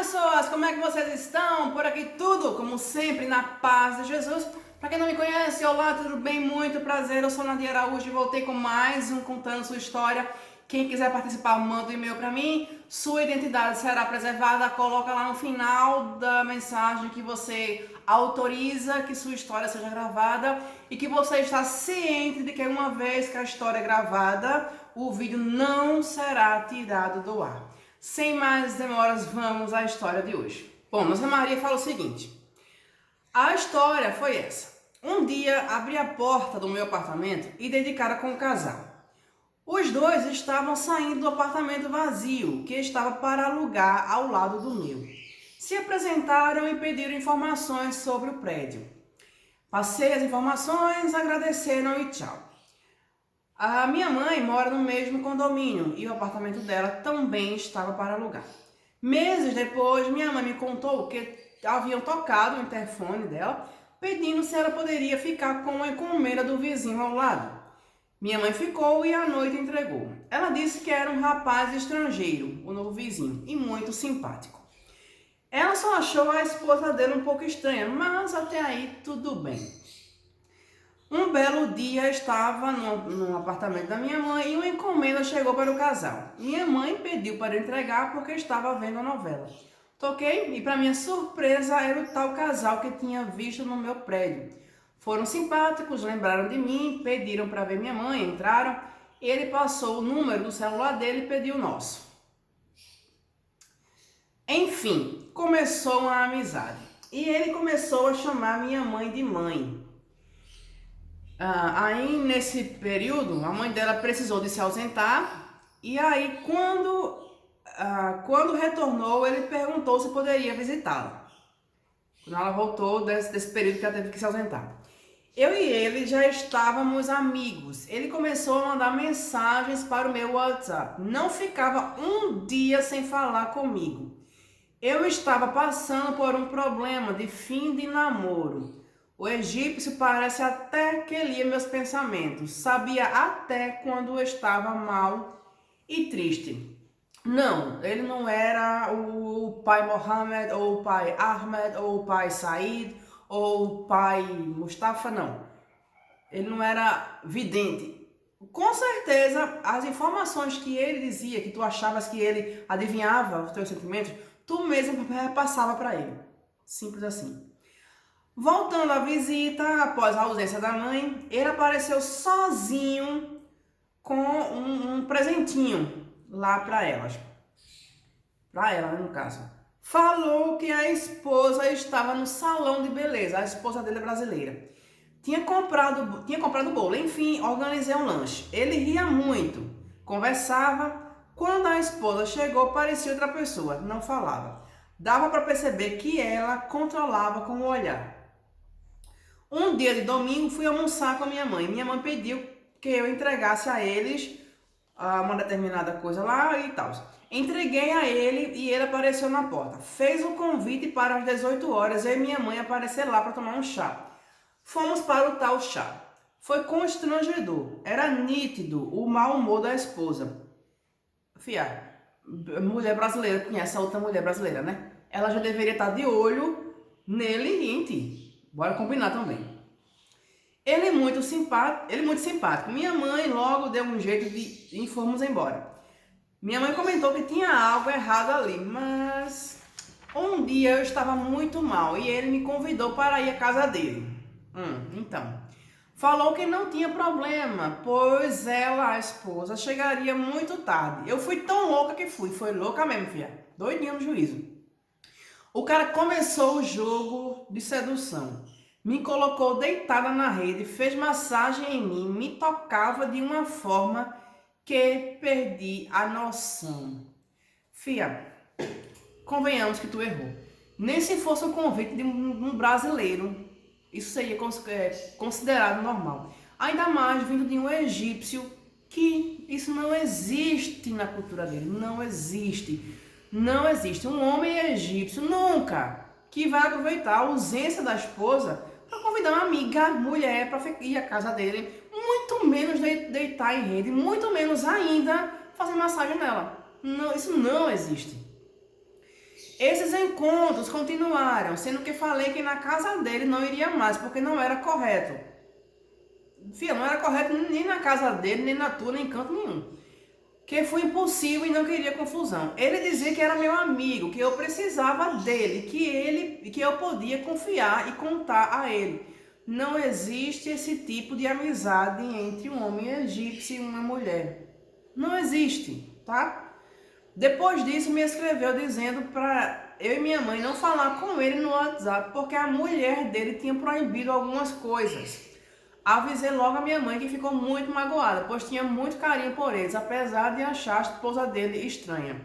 pessoas, como é que vocês estão? Por aqui tudo, como sempre, na paz de Jesus. Para quem não me conhece, olá, tudo bem? Muito prazer, eu sou Nadia Araújo e voltei com mais um Contando Sua História. Quem quiser participar, manda um e-mail para mim. Sua identidade será preservada, coloca lá no final da mensagem que você autoriza que sua história seja gravada e que você está ciente de que uma vez que a história é gravada, o vídeo não será tirado do ar. Sem mais demoras, vamos à história de hoje. Bom, Nossa Maria fala o seguinte. A história foi essa. Um dia, abri a porta do meu apartamento e dei de cara com um casal. Os dois estavam saindo do apartamento vazio, que estava para alugar ao lado do meu. Se apresentaram e pediram informações sobre o prédio. Passei as informações, agradeceram e tchau. A minha mãe mora no mesmo condomínio e o apartamento dela também estava para alugar. Meses depois, minha mãe me contou que haviam tocado o interfone dela, pedindo se ela poderia ficar com a encomenda do vizinho ao lado. Minha mãe ficou e à noite entregou. Ela disse que era um rapaz estrangeiro, o novo vizinho, e muito simpático. Ela só achou a esposa dele um pouco estranha, mas até aí tudo bem. Um belo dia estava no apartamento da minha mãe e uma encomenda chegou para o casal. Minha mãe pediu para entregar porque estava vendo a novela. Toquei e, para minha surpresa, era o tal casal que tinha visto no meu prédio. Foram simpáticos, lembraram de mim, pediram para ver minha mãe, entraram. Ele passou o número do celular dele e pediu o nosso. Enfim, começou uma amizade. E ele começou a chamar minha mãe de mãe. Aí, nesse período, a mãe dela precisou de se ausentar. E aí, quando retornou, ele perguntou se poderia visitá-la. Quando ela voltou desse período que ela teve que se ausentar. Eu e ele já estávamos amigos. Ele começou a mandar mensagens para o meu WhatsApp. Não ficava um dia sem falar comigo. Eu estava passando por um problema de fim de namoro. O egípcio parece até que lia meus pensamentos. Sabia até quando eu estava mal e triste. Não, ele não era o pai Mohammed, ou o pai Ahmed, ou o pai Said, ou o pai Mustafa, não. Ele não era vidente. Com certeza, as informações que ele dizia, que tu achavas que ele adivinhava os teus sentimentos, tu mesmo repassava para ele. Simples assim. Voltando à visita, após a ausência da mãe, ele apareceu sozinho com um presentinho lá para elas. Para ela, no caso. Falou que a esposa estava no salão de beleza. A esposa dele é brasileira. Tinha comprado bolo. Enfim, organizei um lanche. Ele ria muito. Conversava. Quando a esposa chegou, parecia outra pessoa. Não falava. Dava para perceber que ela controlava com o olhar. Um dia de domingo, fui almoçar com a minha mãe. Minha mãe pediu que eu entregasse a eles uma determinada coisa lá e tal. Entreguei a ele e ele apareceu na porta. Fez o convite para as 18 horas. Eu e minha mãe aparecer lá para tomar um chá. Fomos para o tal chá. Foi constrangedor. Era nítido o mau humor da esposa. Fia, mulher brasileira, conhece a outra mulher brasileira, né? Ela já deveria estar de olho nele e em ti. Bora combinar também. Ele muito simpático. Minha mãe logo deu um jeito e fomos embora. Minha mãe comentou que tinha algo errado ali, mas um dia eu estava muito mal e ele me convidou para ir à casa dele. Então, falou que não tinha problema, pois ela, a esposa, chegaria muito tarde. Eu fui tão louca que fui, foi louca mesmo, filha, doidinha no juízo. O cara começou o jogo de sedução. Me colocou deitada na rede, fez massagem em mim, me tocava de uma forma que perdi a noção. Fia, convenhamos que tu errou. Nem se fosse um convite de um brasileiro, isso seria considerado normal. Ainda mais vindo de um egípcio, que isso não existe na cultura dele. Não existe. Não existe. Um homem egípcio nunca que vai aproveitar a ausência da esposa para convidar uma amiga, mulher, para ir à casa dele, muito menos deitar em rede, muito menos ainda fazer massagem nela. Não, isso não existe. Esses encontros continuaram, sendo que falei que na casa dele não iria mais, porque não era correto. Filha, não era correto nem na casa dele, nem na tua, nem em canto nenhum. Que foi impossível e não queria confusão. Ele dizia que era meu amigo, que eu precisava dele, que eu podia confiar e contar a ele. Não existe esse tipo de amizade entre um homem egípcio e uma mulher. Não existe, tá? Depois disso, me escreveu dizendo para eu e minha mãe não falar com ele no WhatsApp, porque a mulher dele tinha proibido algumas coisas. Avisei logo a minha mãe, que ficou muito magoada, pois tinha muito carinho por eles, apesar de achar a esposa dele estranha.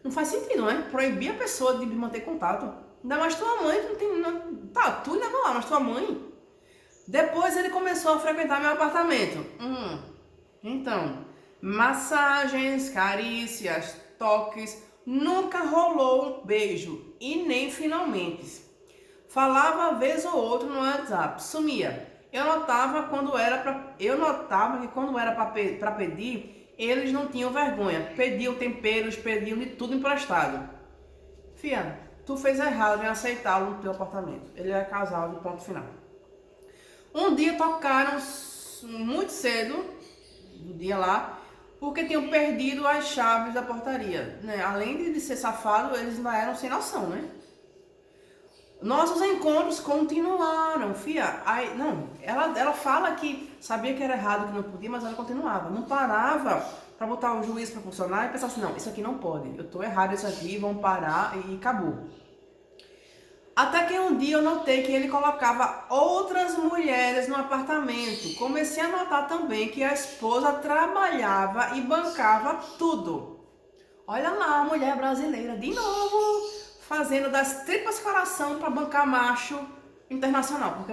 Não faz sentido, né? Proibir a pessoa de manter contato. Ainda mais tua mãe, tu não tem. Não, tá, tu leva lá, mas tua mãe. Depois ele começou a frequentar meu apartamento. Então, massagens, carícias, toques, nunca rolou um beijo e nem finalmente. Falava vez ou outra no WhatsApp, sumia. Eu notava que quando era para pedir, eles não tinham vergonha. Pediam temperos, pediam de tudo emprestado. Fia, tu fez errado em aceitá-lo no teu apartamento. Ele é casal de ponto final. Um dia tocaram muito cedo, do dia lá, porque tinham perdido as chaves da portaria, né? Além de ser safado, eles ainda eram sem noção, né? Nossos encontros continuaram, fia. Aí, não, ela fala que sabia que era errado, que não podia, mas ela continuava. Não parava para botar o juiz para funcionar e pensar assim, não, isso aqui não pode. Eu tô errado isso aqui, vamos parar e acabou. Até que um dia eu notei que ele colocava outras mulheres no apartamento. Comecei a notar também que a esposa trabalhava e bancava tudo. Olha lá a mulher brasileira de novo, fazendo das tripas coração para bancar macho internacional. Porque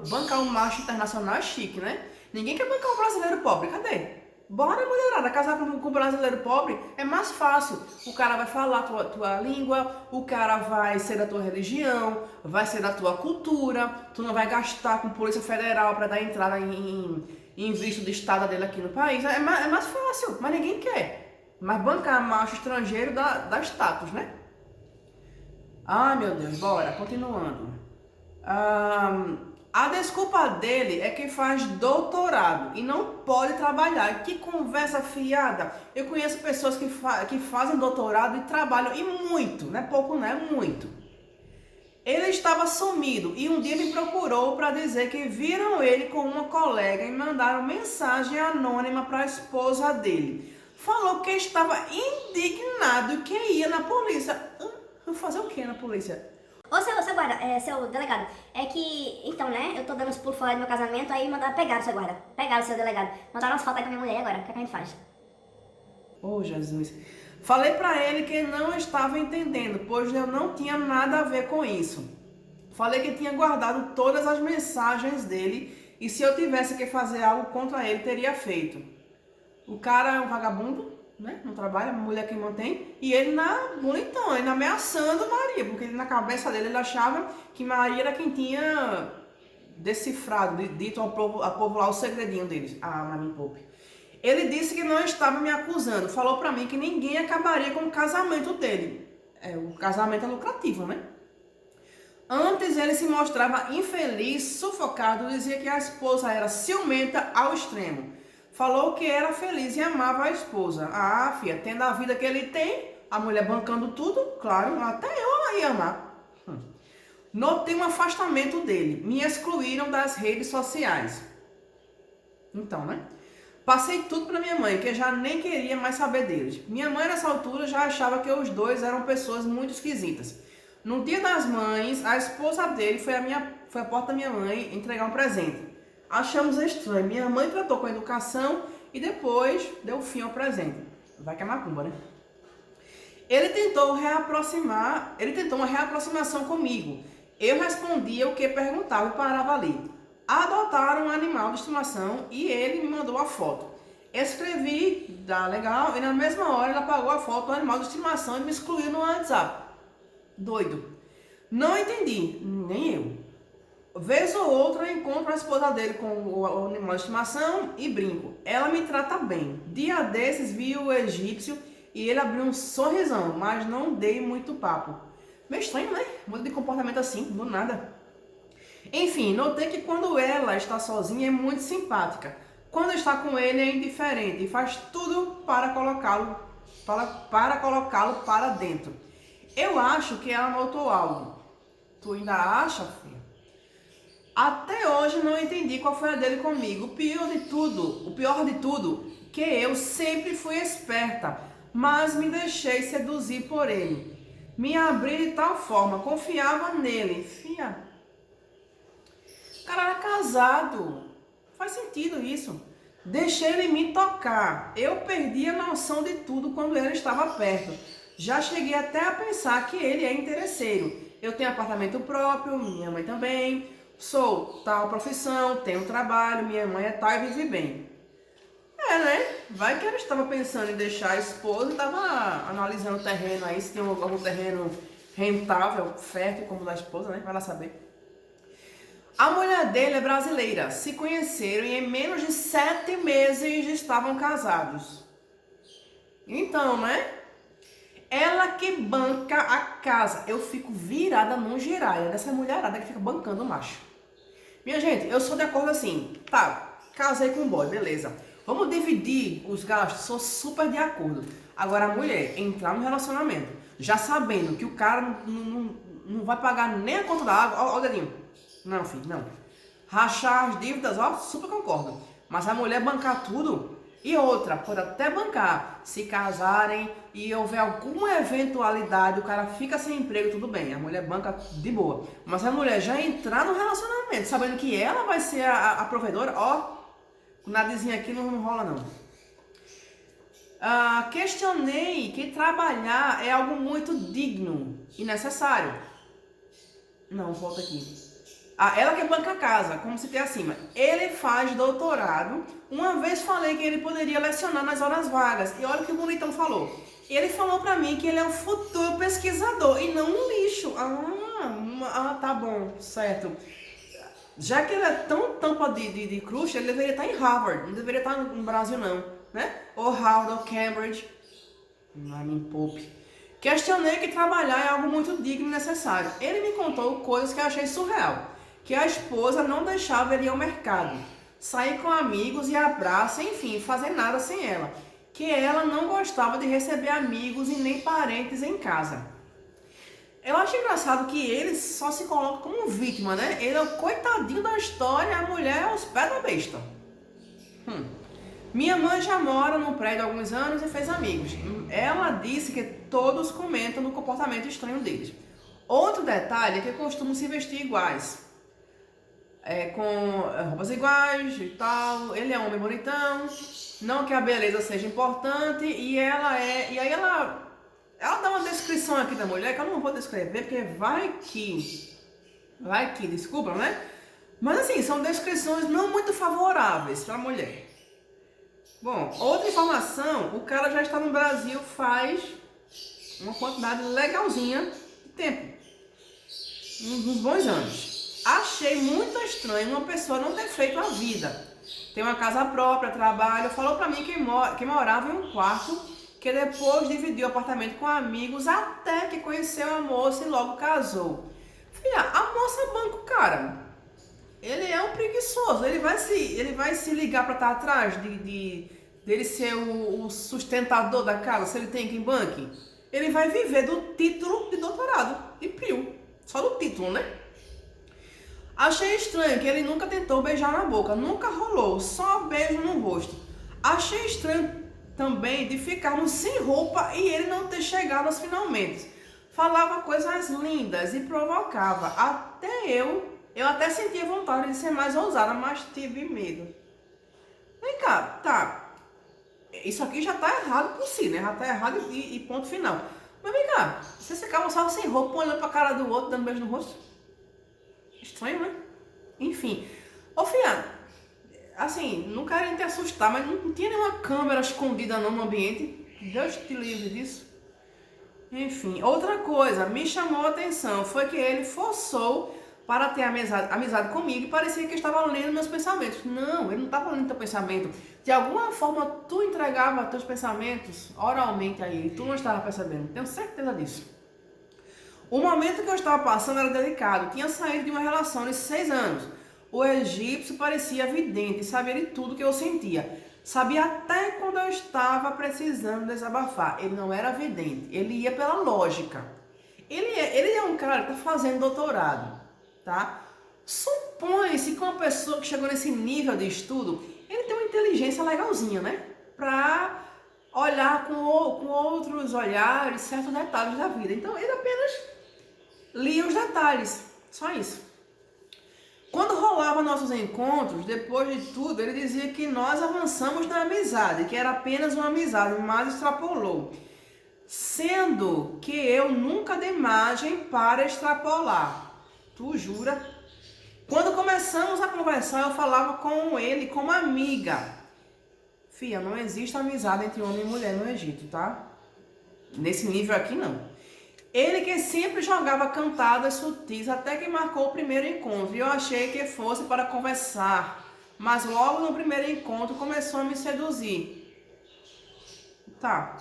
bancar um macho internacional é chique, né? Ninguém quer bancar um brasileiro pobre, cadê? Bora, mulherada, casar com um brasileiro pobre é mais fácil. O cara vai falar a tua língua, o cara vai ser da tua religião, vai ser da tua cultura, tu não vai gastar com Polícia Federal para dar entrada em visto de estada dele aqui no país. É mais fácil, mas ninguém quer. Mas bancar macho estrangeiro dá status, né? Ai, meu Deus, bora, continuando. A desculpa dele é que faz doutorado e não pode trabalhar. Que conversa fiada. Eu conheço pessoas que fazem doutorado e trabalham, e muito, não é pouco, não é muito. Ele estava sumido e um dia me procurou para dizer que viram ele com uma colega e mandaram mensagem anônima para a esposa dele. Falou que estava indignado e que ia na polícia. Fazer o que na polícia? Ô, seu guarda, seu delegado, é que, então, né, eu tô dando os pulos fora do meu casamento, aí mandaram pegar o seu guarda, pegaram o seu delegado, mandaram umas fotos aí pra minha mulher agora, o que a gente faz? Oh, Jesus. Falei pra ele que não estava entendendo, pois eu não tinha nada a ver com isso. Falei que tinha guardado todas as mensagens dele e se eu tivesse que fazer algo contra ele, teria feito. O cara é um vagabundo, né? Não trabalha, a mulher que mantém, e ele bonitão, ele ameaçando Maria, porque na cabeça dele ele achava que Maria era quem tinha decifrado, dito ao povo lá o segredinho deles, a Marinha Pope. Ele disse que não estava me acusando, falou pra mim que ninguém acabaria com o casamento dele. O casamento é lucrativo, né? Antes ele se mostrava infeliz, sufocado, dizia que a esposa era ciumenta ao extremo. Falou que era feliz e amava a esposa. Ah, filha, tendo a vida que ele tem, a mulher bancando tudo, claro, até eu ia amar. Notei um afastamento dele. Me excluíram das redes sociais. Então, né? Passei tudo para minha mãe, que já nem queria mais saber deles. Minha mãe, nessa altura, já achava que os dois eram pessoas muito esquisitas. No dia das mães, a esposa dele foi à porta da minha mãe entregar um presente. Achamos estranho. Minha mãe tratou com a educação e depois deu fim ao presente. Vai que é macumba, né? Ele tentou uma reaproximação comigo. Eu respondia o que perguntava e parava ali. Adotaram um animal de estimação e ele me mandou a foto. Escrevi, dá legal, e na mesma hora ele apagou a foto do animal de estimação e me excluiu no WhatsApp. Doido. Não entendi, nem eu. Vez ou outra eu encontro a esposa dele com o animal de estimação e brinco. Ela me trata bem. Dia desses vi o egípcio e ele abriu um sorrisão, mas não dei muito papo. Meio estranho, né? Muda de comportamento assim, do nada. Enfim, notei que quando ela está sozinha é muito simpática. Quando está com ele é indiferente e faz tudo para colocá-lo para dentro. Eu acho que ela notou algo. Tu ainda acha, filha? Até hoje não entendi qual foi a dele comigo. O pior de tudo, que eu sempre fui esperta, mas me deixei seduzir por ele. Me abri de tal forma, confiava nele. Fia, o cara era casado. Faz sentido isso. Deixei ele me tocar. Eu perdi a noção de tudo quando ele estava perto. Já cheguei até a pensar que ele é interesseiro. Eu tenho apartamento próprio, minha mãe também. Sou tal profissão, tenho trabalho, minha mãe é tal e vive bem. É, né? Vai que ela estava pensando em deixar a esposa e estava analisando o terreno aí, se tem algum terreno rentável, fértil como o da esposa, né? Vai lá saber. A mulher dele é brasileira, se conheceram e em menos de 7 meses estavam casados. Então, né? Ela que banca a casa. Eu fico virada num giraia dessa mulherada que fica bancando o macho. Minha gente, eu sou de acordo assim. Tá, casei com um boy, beleza. Vamos dividir os gastos, sou super de acordo. Agora a mulher entrar no relacionamento, já sabendo que o cara não vai pagar nem a conta da água, ó o dedinho. Não, filho, não. Rachar as dívidas, ó, super concordo. Mas a mulher bancar tudo, e outra, pode até bancar, se casarem e houver alguma eventualidade, o cara fica sem emprego, tudo bem, a mulher banca de boa. Mas a mulher já entrar no relacionamento, sabendo que ela vai ser a provedora, ó, o narizinho aqui não rola não. Questionei que trabalhar é algo muito digno e necessário. Não, volta aqui. Ela que banca a casa, como se tem acima. Ele faz doutorado. Uma vez falei que ele poderia lecionar nas horas vagas. E olha o que o bonitão falou. Ele falou pra mim que ele é um futuro pesquisador e não um lixo. Tá bom, certo. Já que ele é tão tampa de crush, ele deveria estar em Harvard. Não deveria estar no Brasil não, né? Ou Harvard ou Cambridge. Não me poupe. Questionei que trabalhar é algo muito digno e necessário. Ele me contou coisas que eu achei surreal. Que a esposa não deixava ele ir ao mercado, sair com amigos e abraço, enfim, fazer nada sem ela. Que ela não gostava de receber amigos e nem parentes em casa. Eu acho engraçado que ele só se coloca como vítima, né? Ele é o coitadinho da história, a mulher é os pés da besta. Minha mãe já mora no prédio há alguns anos e fez amigos. Ela disse que todos comentam no comportamento estranho deles. Outro detalhe é que costumam se vestir iguais. Com roupas iguais e tal. Ele é um homem bonitão. Não que a beleza seja importante. E aí ela dá uma descrição aqui da mulher que eu não vou descrever, porque vai que, desculpa, né? Mas assim, são descrições não muito favoráveis para a mulher. Bom, outra informação, o cara já está no Brasil faz uma quantidade legalzinha de tempo. Uns bons anos. Achei muito estranho uma pessoa não ter feito a vida. Tem uma casa própria, trabalho. Falou pra mim que morava em um quarto, que depois dividiu o apartamento com amigos até que conheceu a moça e logo casou. Filha, a moça banca o cara. Ele é um preguiçoso. Ele vai se ligar pra estar atrás dele ser o sustentador da casa, se ele tem quem banque. Ele vai viver do título de doutorado. E priu. Só do título, né? Achei estranho que ele nunca tentou beijar na boca, nunca rolou, só beijo no rosto. Achei estranho também de ficarmos sem roupa e ele não ter chegado aos finalmente. Falava coisas lindas e provocava. Eu até sentia vontade de ser mais ousada, mas tive medo. Vem cá, tá. Isso aqui já tá errado por si, né? Já tá errado e ponto final. Mas vem cá, vocês ficavam só sem roupa, um olhando pra cara do outro, dando beijo no rosto? Estranho, né? Enfim. Ô, filha, assim, não quero te assustar, mas não tinha nenhuma câmera escondida não no ambiente. Deus te livre disso. Enfim, outra coisa, me chamou a atenção, foi que ele forçou para ter amizade comigo e parecia que estava lendo meus pensamentos. Não, ele não estava lendo teu pensamento. De alguma forma, tu entregava teus pensamentos oralmente a ele, e tu não estava percebendo. Tenho certeza disso. O momento que eu estava passando era delicado. Tinha saído de uma relação de 6 anos. O egípcio parecia vidente, sabia de tudo que eu sentia. Sabia até quando eu estava precisando desabafar. Ele não era vidente, ele ia pela lógica. Ele é um cara que está fazendo doutorado, tá? Supõe-se que uma pessoa que chegou nesse nível de estudo, ele tem uma inteligência legalzinha, né? Pra olhar com outros olhares certos detalhes da vida. Então ele apenas lia os detalhes, só isso. Quando rolava nossos encontros, depois de tudo, ele dizia que nós avançamos na amizade, que era apenas uma amizade, mas extrapolou. Sendo que eu nunca dei margem para extrapolar. Tu jura? Quando começamos a conversar, eu falava com ele como amiga. Fia, não existe amizade entre homem e mulher no Egito, tá? Nesse nível aqui, não. Ele que sempre jogava cantadas sutis até que marcou o primeiro encontro. E eu achei que fosse para conversar. Mas logo no primeiro encontro começou a me seduzir. Tá.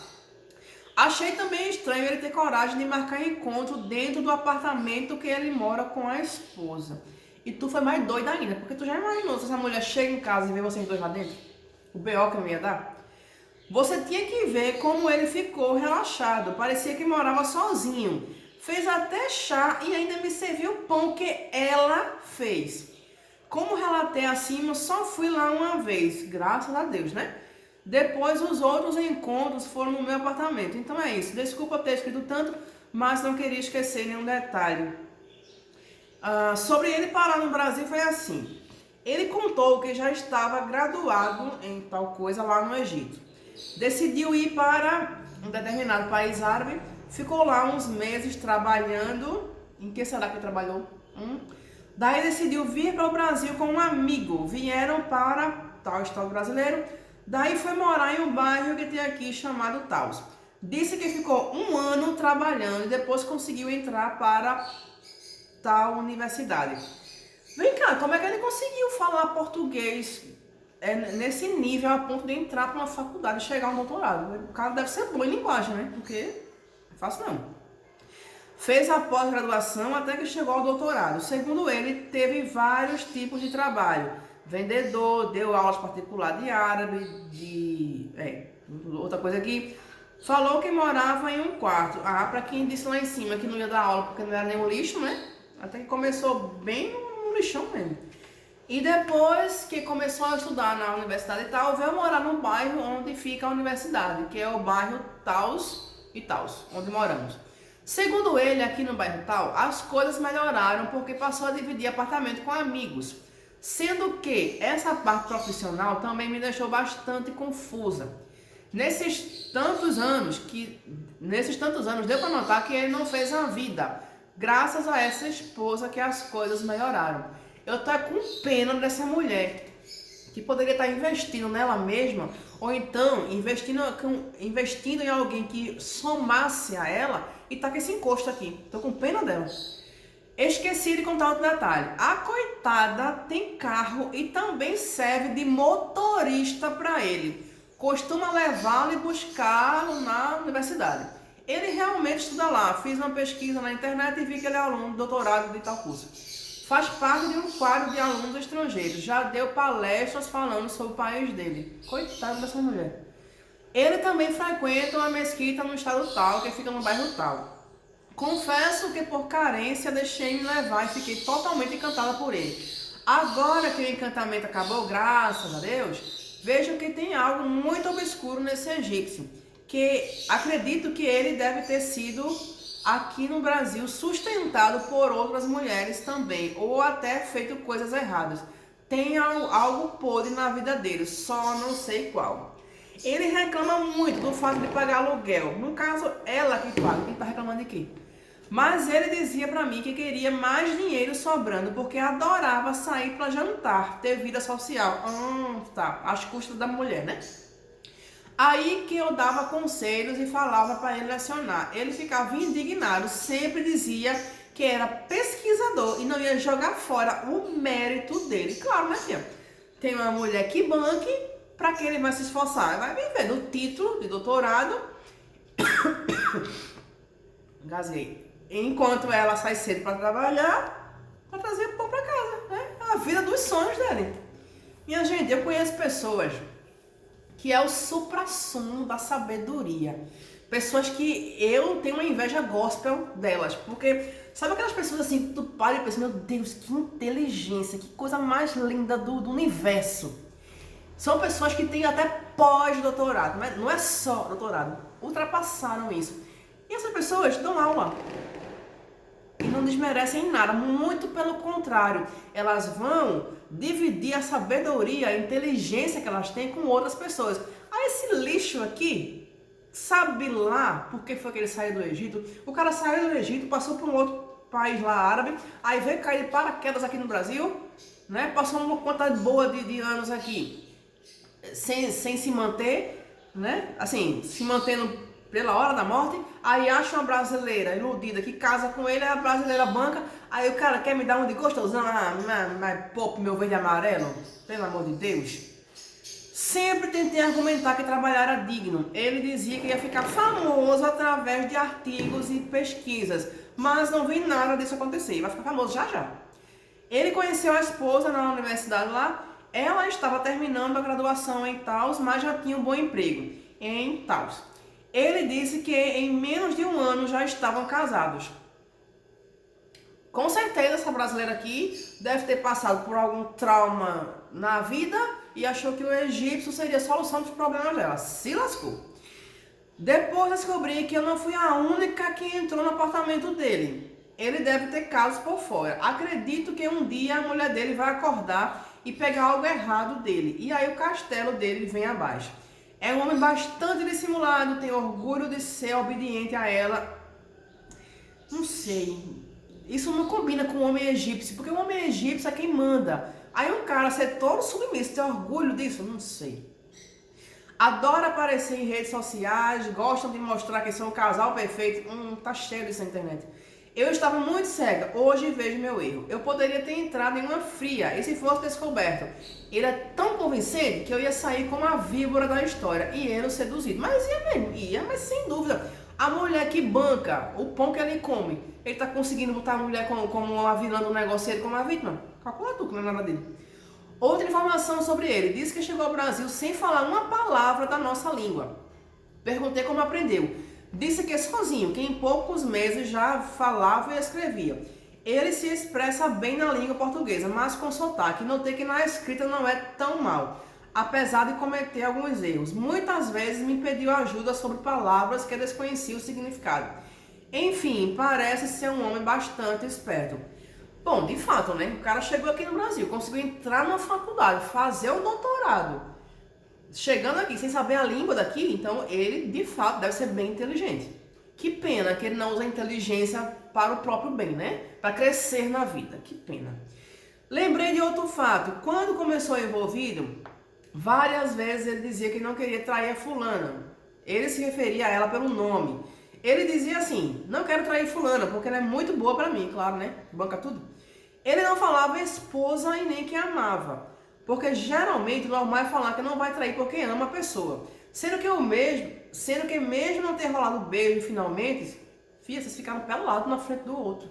Achei também estranho ele ter coragem de marcar encontro dentro do apartamento que ele mora com a esposa. E tu foi mais doida ainda, porque tu já imaginou se essa mulher chega em casa e vê vocês dois lá dentro? O B.O. que eu ia dar? Você tinha que ver como ele ficou relaxado, parecia que morava sozinho. Fez até chá e ainda me serviu o pão que ela fez. Como relatei acima, só fui lá uma vez, graças a Deus, né? Depois os outros encontros foram no meu apartamento. Então é isso, desculpa ter escrito tanto, mas não queria esquecer nenhum detalhe. Sobre ele parar no Brasil foi assim. Ele contou que já estava graduado em tal coisa lá no Egito. Decidiu ir para um determinado país árabe, ficou lá uns meses trabalhando. Em que será que ele trabalhou? Daí decidiu vir para o Brasil com um amigo. Vieram para tal estado brasileiro. Daí foi morar em um bairro que tem aqui chamado Taos. Disse que ficou 1 ano trabalhando e depois conseguiu entrar para tal universidade. Vem cá, como é que ele conseguiu falar português nesse nível a ponto de entrar para uma faculdade e chegar a um doutorado? O cara deve ser bom em linguagem, né? Porque não é fácil não. Fez a pós-graduação até que chegou ao doutorado. Segundo ele, teve vários tipos de trabalho. Vendedor, deu aulas particulares de árabe, outra coisa aqui. Falou que morava em um quarto. Para quem disse lá em cima que não ia dar aula porque não era nenhum lixo, né? Até que começou bem no lixão mesmo. E depois que começou a estudar na universidade e tal, veio morar no bairro onde fica a universidade, que é o bairro Taos e Taos, onde moramos. Segundo ele, aqui no bairro Tal, as coisas melhoraram porque passou a dividir apartamento com amigos. Sendo que essa parte profissional também me deixou bastante confusa. Nesses tantos anos deu para notar que ele não fez a vida, graças a essa esposa que as coisas melhoraram. Eu tô com pena dessa mulher, que poderia estar investindo nela mesma, ou então investindo em alguém que somasse a ela e tá com esse encosto aqui. Tô com pena dela. Esqueci de contar outro detalhe. A coitada tem carro e também serve de motorista para ele. Costuma levá-lo e buscá-lo na universidade. Ele realmente estuda lá. Fiz uma pesquisa na internet e vi que ele é aluno de doutorado de tal curso. Faz parte de um quadro de alunos estrangeiros. Já deu palestras falando sobre o país dele. Coitado dessa mulher. Ele também frequenta uma mesquita no estado tal, que fica no bairro tal. Confesso que por carência deixei me levar e fiquei totalmente encantada por ele. Agora que o encantamento acabou, graças a Deus, vejo que tem algo muito obscuro nesse egípcio, que acredito que ele deve ter sido aqui no Brasil sustentado por outras mulheres também, ou até feito coisas erradas. Tem algo podre na vida dele, só não sei qual. Ele reclama muito do fato de pagar aluguel. No caso, ela que paga. Quem tá reclamando de quê? Mas ele dizia pra mim que queria mais dinheiro sobrando, porque adorava sair pra jantar, ter vida social. Tá, às custas da mulher, né? Aí que eu dava conselhos e falava para ele lecionar. Ele ficava indignado, sempre dizia que era pesquisador e não ia jogar fora o mérito dele. Claro, né, filha? Tem uma mulher que banque Para que ele vai se esforçar? Vai viver no título de doutorado. Engasguei. Enquanto ela sai cedo para trabalhar, para trazer pão para casa, né? A vida dos sonhos dele. Minha gente, eu conheço pessoas que é o suprassumo da sabedoria. Pessoas que eu tenho uma inveja gospel delas. Porque, sabe aquelas pessoas assim, tu para e pensa, meu Deus, que inteligência, que coisa mais linda do universo. São pessoas que têm até pós-doutorado, mas não é só doutorado, ultrapassaram isso. E essas pessoas dão aula. E não desmerecem nada, muito pelo contrário, elas vão dividir a sabedoria, a inteligência que elas têm com outras pessoas. Ah, esse lixo aqui, sabe lá por que foi que ele saiu do Egito? O cara saiu do Egito, passou por um outro país lá árabe, aí veio cair de paraquedas aqui no Brasil, né? Passou uma quantidade boa de anos aqui, sem se manter, né? Assim, se mantendo pela hora da morte, aí acha uma brasileira iludida que casa com ele, a brasileira banca, aí o cara quer me dar um de gostosão, mas pô, meu verde e amarelo, pelo amor de Deus. Sempre tentei argumentar que trabalhar era digno. Ele dizia que ia ficar famoso através de artigos e pesquisas, mas não vi nada disso acontecer, vai ficar famoso já já. Ele conheceu a esposa na universidade lá, ela estava terminando a graduação em Taos, mas já tinha um bom emprego em Taos. Ele disse que em menos de um ano já estavam casados. Com certeza essa brasileira aqui deve ter passado por algum trauma na vida e achou que o egípcio seria a solução dos problemas dela. Se lascou. Depois descobri que eu não fui a única que entrou no apartamento dele. Ele deve ter casos por fora. Acredito que um dia a mulher dele vai acordar e pegar algo errado dele. E aí o castelo dele vem abaixo. É um homem bastante dissimulado, tem orgulho de ser obediente a ela. Não sei. Isso não combina com o homem egípcio, porque o homem egípcio é quem manda. Aí um cara ser todo submisso, ter orgulho disso? Não sei. Adora aparecer em redes sociais, gostam de mostrar que são um casal perfeito. Tá cheio disso na internet. Eu estava muito cega, hoje vejo meu erro. Eu poderia ter entrado em uma fria, e se fosse descoberto, ele é tão convincente que eu ia sair como a víbora da história, e ele o seduzido. Mas ia mesmo, ia, mas sem dúvida. A mulher que banca o pão que ele come, ele tá conseguindo botar a mulher como uma vilã do negócio, ele como a vítima? Calcula tu, que não é nada dele. Outra informação sobre ele, disse que chegou ao Brasil sem falar uma palavra da nossa língua. Perguntei como aprendeu. Disse que sozinho, que em poucos meses já falava e escrevia. Ele se expressa bem na língua portuguesa, mas com sotaque. Notei que na escrita não é tão mal, apesar de cometer alguns erros. Muitas vezes me pediu ajuda sobre palavras que desconhecia o significado. Enfim, parece ser um homem bastante esperto. Bom, de fato, né? O cara chegou aqui no Brasil, conseguiu entrar numa faculdade, fazer um doutorado. Chegando aqui sem saber a língua daqui, então ele de fato deve ser bem inteligente. Que pena que ele não usa a inteligência para o próprio bem, né? Para crescer na vida. Que pena. Lembrei de outro fato. Quando começou envolvido, várias vezes ele dizia que não queria trair a fulana. Ele se referia a ela pelo nome. Ele dizia assim, não quero trair fulana, porque ela é muito boa para mim, claro, né? Banca tudo. Ele não falava esposa e nem que amava. Porque geralmente o normal é falar que não vai trair porque ama a pessoa. Sendo que mesmo não ter rolado beijo finalmente, vocês ficaram pelados na frente do outro.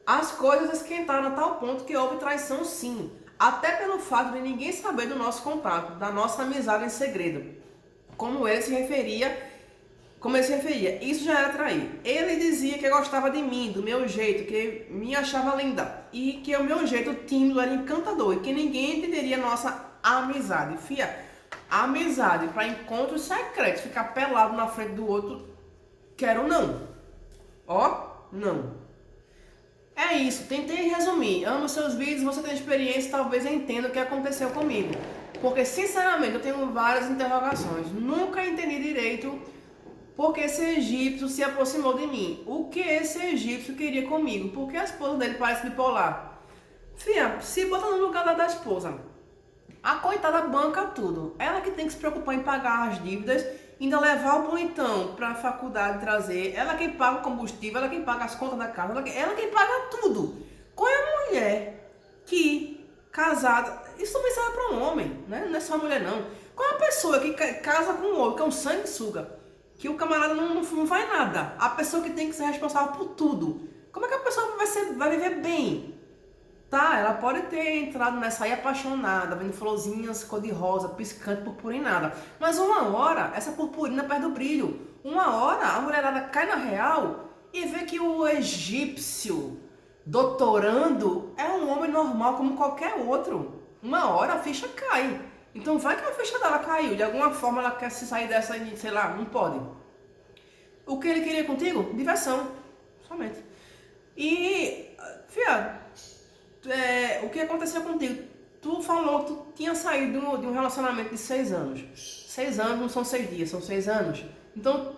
As coisas esquentaram a tal ponto que houve traição sim. Até pelo fato de ninguém saber do nosso contato, da nossa amizade em segredo. Como ele se referia, isso já era trair. Ele dizia que gostava de mim, do meu jeito, que me achava linda. E que o meu jeito tímido era encantador e que ninguém entenderia nossa amizade. Fia, amizade para encontros secretos, ficar pelado na frente do outro, quero não. Ó, não. É isso, tentei resumir. Amo seus vídeos, você tem experiência, talvez entenda o que aconteceu comigo. Porque, sinceramente, eu tenho várias interrogações. Nunca entendi direito porque esse egípcio se aproximou de mim. O que esse egípcio queria comigo? Porque a esposa dele parece bipolar. Fia, se bota no lugar da esposa. A coitada banca tudo. Ela que tem que se preocupar em pagar as dívidas, ainda levar o bonitão para a faculdade trazer. Ela quem paga o combustível, ela quem paga as contas da casa, ela quem paga tudo. Qual é a mulher que, casada, isso também serve para um homem, né? Não é só a mulher não. Qual é a pessoa que casa com o outro, que é um sanguessuga, que o camarada não faz nada? A pessoa que tem que ser responsável por tudo. Como é que a pessoa vai viver bem? Tá, ela pode ter entrado nessa aí apaixonada, vendo florzinhas cor-de-rosa, piscante, purpurinada. Mas uma hora, essa purpurina perde o brilho. Uma hora, a mulherada cai na real e vê que o egípcio doutorando é um homem normal como qualquer outro. Uma hora a ficha cai. Então vai que a ficha dela caiu. De alguma forma ela quer se sair dessa, sei lá, não pode. O que ele queria contigo? Diversão. Somente. E, fia, o que aconteceu contigo? Tu falou que tu tinha saído de um relacionamento de 6 anos. 6 anos não são 6 dias, são 6 anos. Então,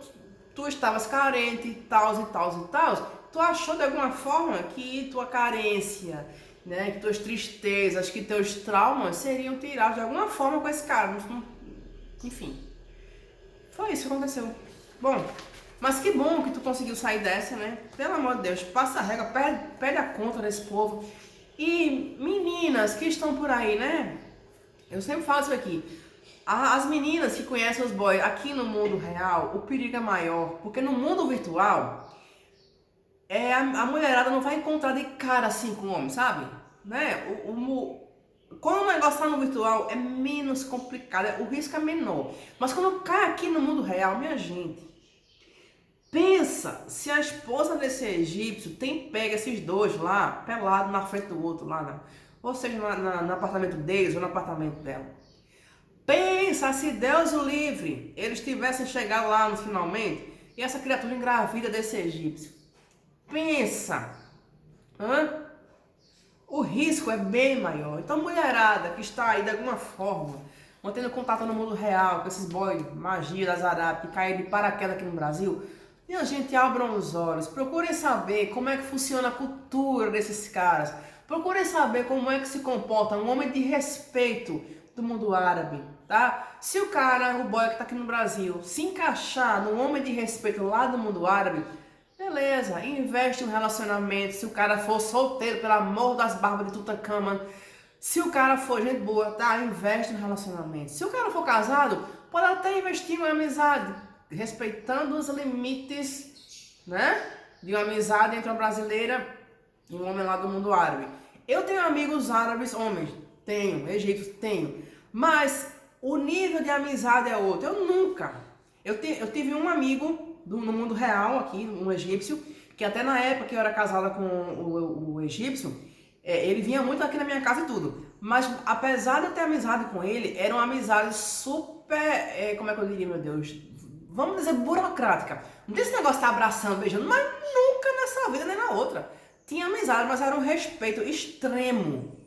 tu estavas carente, tal e tal e tal. Tu achou de alguma forma que tua carência, né, que tuas tristezas, que teus traumas seriam tirados de alguma forma com esse cara. Enfim, foi isso que aconteceu. Bom, mas que bom que tu conseguiu sair dessa, né? Pelo amor de Deus, passa a regra, pede a conta desse povo. E meninas que estão por aí, né? Eu sempre falo isso aqui. As meninas que conhecem os boys aqui no mundo real, o perigo é maior. Porque no mundo virtual, a mulherada não vai encontrar de cara assim com o homem, sabe? Né? Quando o negócio tá no virtual, é menos complicado, o risco é menor. Mas quando cai aqui no mundo real, minha gente, pensa se a esposa desse egípcio tem pega esses dois lá, pelado na frente do outro, lá ou seja, no apartamento deles ou no apartamento dela. Pensa se Deus o livre, eles tivessem chegado lá no finalmente e essa criatura engravida desse egípcio. Pensa, o risco é bem maior. Então, mulherada que está aí de alguma forma mantendo contato no mundo real com esses boys magia das Arábias que caíram de paraquedas aqui no Brasil, minha gente, abram os olhos, procurem saber como é que funciona a cultura desses caras, procurem saber como é que se comporta um homem de respeito do mundo árabe, tá? Se o cara, o boy que está aqui no Brasil, se encaixar num homem de respeito lá do mundo árabe, beleza, investe em um relacionamento. Se o cara for solteiro, pelo amor das barbas de Tutankhamun, se o cara for gente boa, tá? Investe no relacionamento. Se o cara for casado, pode até investir em uma amizade, respeitando os limites, né? De uma amizade entre uma brasileira e um homem lá do mundo árabe. Eu tenho amigos árabes, homens, tenho, egípcios, tenho, mas o nível de amizade é outro. Eu tive um amigo no mundo real aqui, um egípcio, que até na época que eu era casada com o egípcio, ele vinha muito aqui na minha casa e tudo. Mas apesar de eu ter amizade com ele, era uma amizade super, como é que eu diria, meu Deus? Vamos dizer burocrática. Não tem esse negócio de estar abraçando, beijando, mas nunca nessa vida nem na outra. Tinha amizade, mas era um respeito extremo.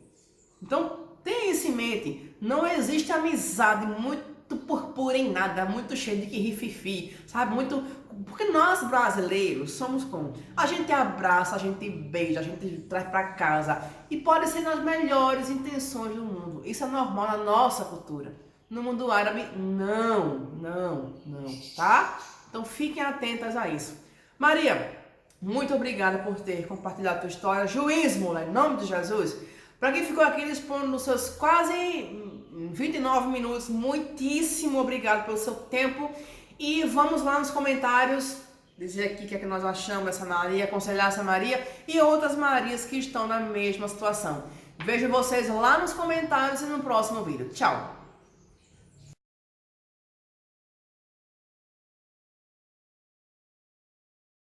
Então, tenha isso em mente. Não existe amizade muito purpurinada, muito cheia de rififi, sabe? Porque nós brasileiros somos como? A gente abraça, a gente beija, a gente traz pra casa. E pode ser nas melhores intenções do mundo. Isso é normal na nossa cultura. No mundo árabe, não, tá? Então fiquem atentas a isso. Maria, muito obrigada por ter compartilhado a tua história. Juiz, mulher, em nome de Jesus. Para quem ficou aqui dispondo nos seus quase 29 minutos, muitíssimo obrigado pelo seu tempo. E vamos lá nos comentários dizer aqui o que é que nós achamos dessa Maria, aconselhar essa Maria e outras Marias que estão na mesma situação. Vejo vocês lá nos comentários e no próximo vídeo. Tchau!